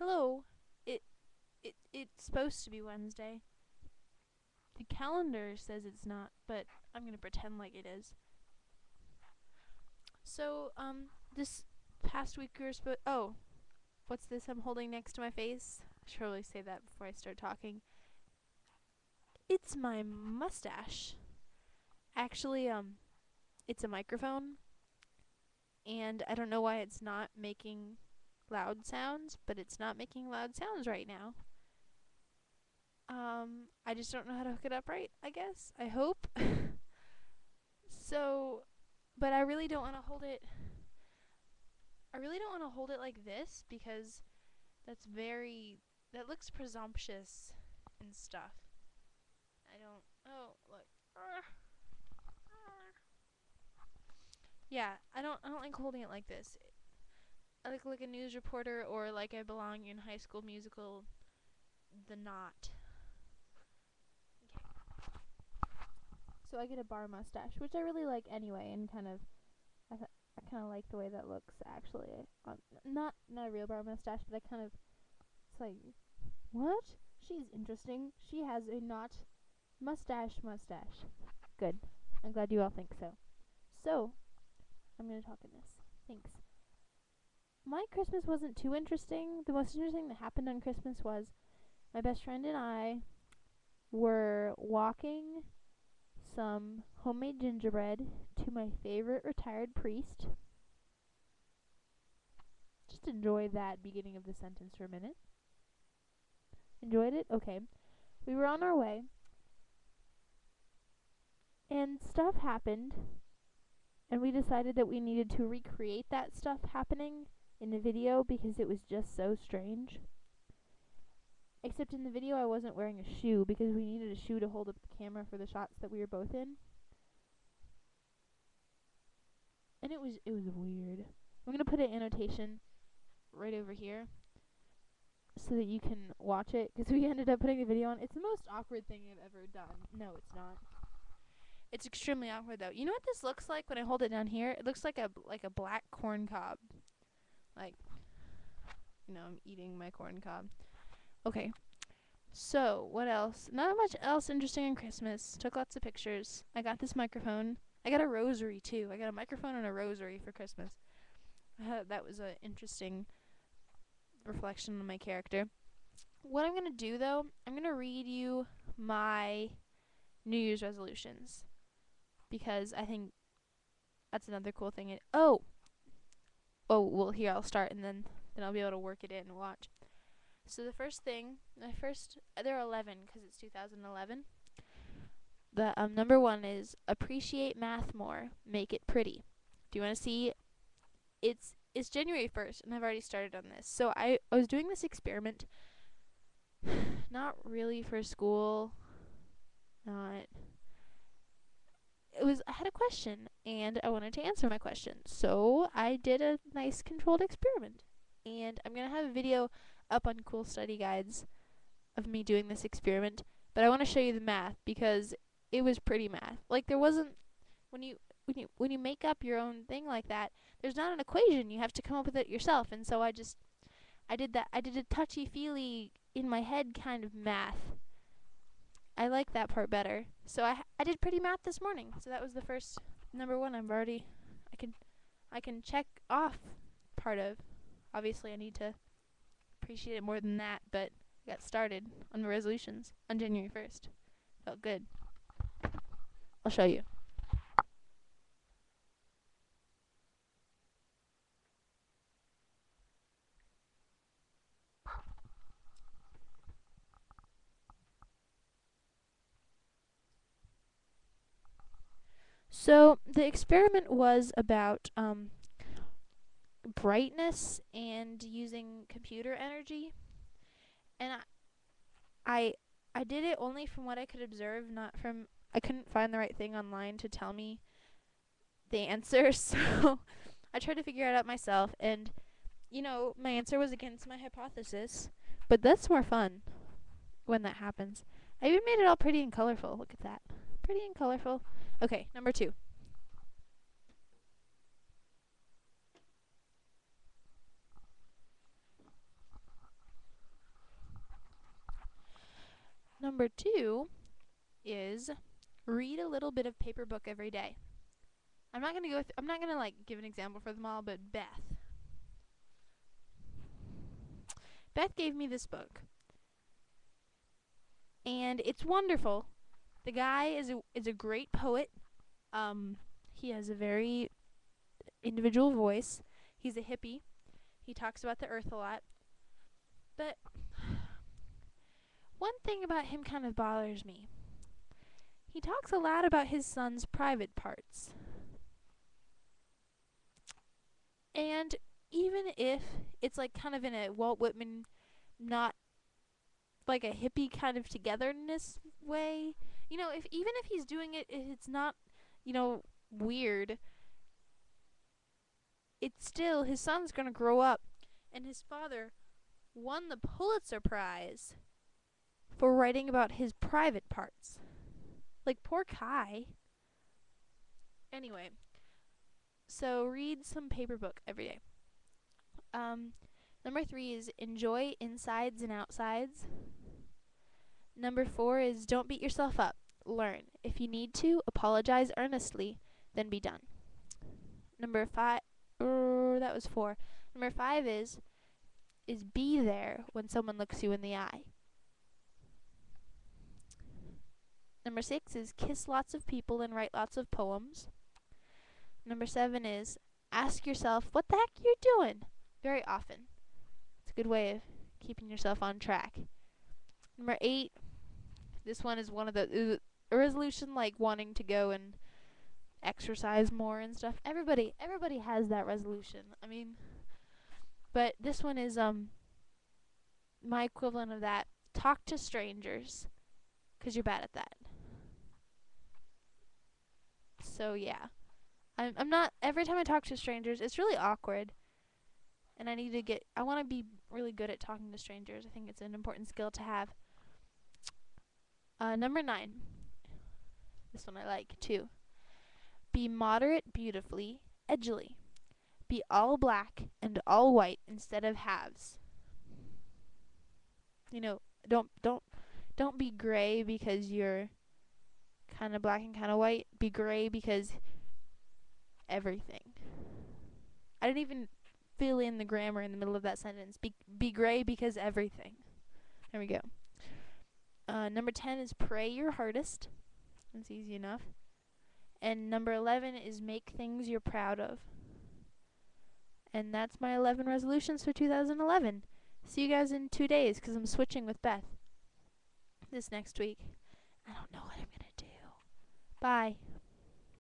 Hello. It it's supposed to be Wednesday. The calendar says it's not, but I'm gonna pretend like it is. So, this past week we were supposed. Oh, what's this I'm holding next to my face? I should probably say that before I start talking. It's my mustache. Actually, it's a microphone, and I don't know why it's not making loud sounds, but it's not making loud sounds right now. I just don't know how to hook it up right, I guess. I hope. So, but I really don't want to hold it. I really don't want to hold it like this because that's very. That looks presumptuous and stuff. I don't. Oh, look. Yeah, I don't like holding it like this. I like a news reporter or like I belong in High School Musical, the Knot. So I get a bar mustache, which I really like anyway, and I kind of like the way that looks actually. Not a real bar mustache, but I kind of it's like what? She's interesting. She has a not mustache. Good. I'm glad you all think so. So I'm gonna talk in this. Thanks. My Christmas wasn't too interesting. The most interesting thing that happened on Christmas was my best friend and I were walking some homemade gingerbread to my favorite retired priest. Just enjoy that beginning of the sentence for a minute. Enjoyed it? Okay. We were on our way, and stuff happened, and we decided that we needed to recreate that stuff happening in the video because it was just so strange. Except in the video I wasn't wearing a shoe because we needed a shoe to hold up the camera for the shots that we were both in. And it was weird. I'm going to put an annotation right over here so that you can watch it because we ended up putting the video on. It's the most awkward thing I've ever done. No, it's not. It's extremely awkward though. You know what this looks like when I hold it down here? It looks like a black corn cob. Like, I'm eating my corn cob. Okay. So, what else? Not much else interesting on Christmas. Took lots of pictures. I got this microphone. I got a rosary too. I got a microphone and a rosary for Christmas. That was an interesting reflection on my character. What I'm going to do though, I'm going to read you my New Year's resolutions because I think that's another cool thing. Well, here I'll start and then I'll be able to work it in and watch. So the first thing, there are 11 because it's 2011. The number one is appreciate math more, make it pretty. Do you want to see? It's January 1st and I've already started on this. So I was doing this experiment, not really for school, not. I had a question and I wanted to answer my question. So I did a nice controlled experiment. And I'm going to have a video up on Cool Study Guides of me doing this experiment, but I want to show you the math because it was pretty math. Like there wasn't when you make up your own thing like that, there's not an equation. You have to come up with it yourself. And so I did that. I did a touchy-feely in my head kind of math. I like that part better. So I did pretty math this morning. So that was the first number one. I can check off part of. Obviously I need to appreciate it more than that, but I got started on the resolutions on January 1st. Felt good. I'll show you. So the experiment was about brightness and using computer energy, and I did it only from what I could observe, not from. I couldn't find the right thing online to tell me the answer, so I tried to figure it out myself, and my answer was against my hypothesis, but that's more fun when that happens. I even made it all pretty and colorful. Look at that. Pretty and colorful. Okay, number 2. Number 2 is read a little bit of paper book every day. I'm not gonna like give an example for them all, but Beth gave me this book, and it's wonderful. The guy is a great poet. He has a very individual voice. He's a hippie. He talks about the earth a lot. But one thing about him kind of bothers me. He talks a lot about his son's private parts. And even if it's like kind of in a Walt Whitman, not like a hippie kind of togetherness way, even if he's doing it, it's not, weird. It's still, his son's gonna grow up, and his father won the Pulitzer Prize for writing about his private parts. Like, poor Kai. Anyway, so read some paper book every day. Number 3 is enjoy insides and outsides. Number 4 is don't beat yourself up. Learn. If you need to, apologize earnestly, then be done. Number 5, that was 4. Number 5 is be there when someone looks you in the eye. Number 6 is kiss lots of people and write lots of poems. Number 7 is ask yourself what the heck you're doing very often. It's a good way of keeping yourself on track. Number 8, this one is one of the a resolution like wanting to go and exercise more and stuff. Everybody has that resolution. I mean, but this one is my equivalent of that. Talk to strangers, 'cause you're bad at that. So yeah, I'm not. Every time I talk to strangers, it's really awkward, and I want to be really good at talking to strangers. I think it's an important skill to have. Number 9. This one I like too. Be moderate beautifully, edgily. Be all black and all white instead of halves. Don't be gray because you're kind of black and kind of white. Be gray because everything. I didn't even fill in the grammar in the middle of that sentence. Be gray because everything. There we go. Number 10 is pray your hardest. That's easy enough. And number 11 is make things you're proud of. And that's my 11 resolutions for 2011. See you guys in 2 days, 'cause I'm switching with Beth this next week. I don't know what I'm gonna do. Bye.